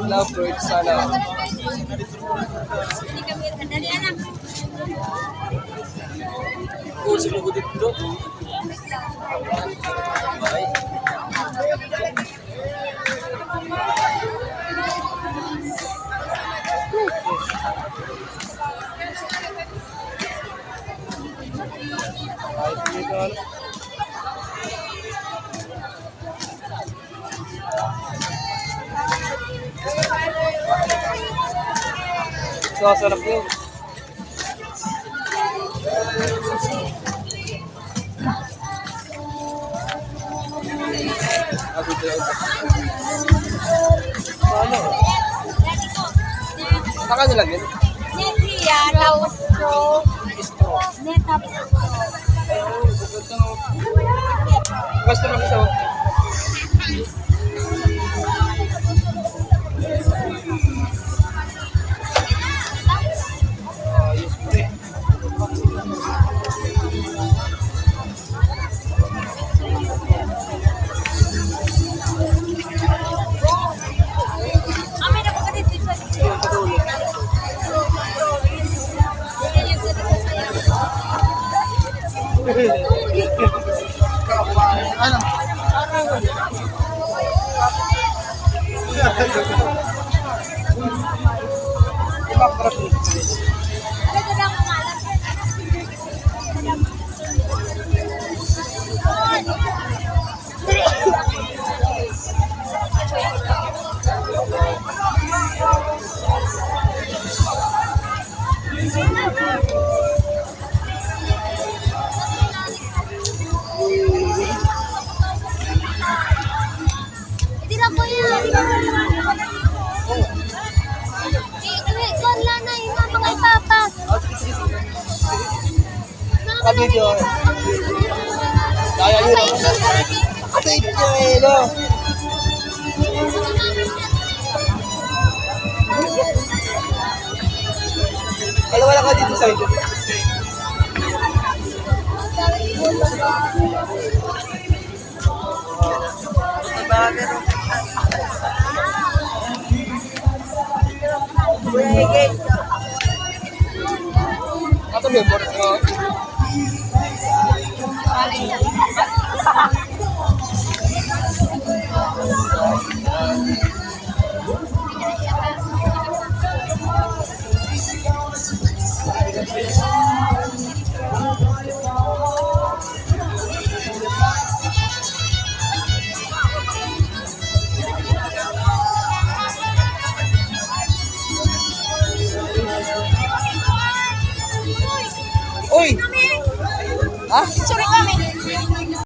Lovebird sana. Oh, sumugod dito. Bye. Sarap yun. Ano? Saka nila yun? Netria, tapos ko. Netap. Gusto mo ito? Ano? Video. Kaya yun. Nakatape niya eh, no? Wala ka dito sa ito. Ato ba yung Uy! Ha? Sorry kami.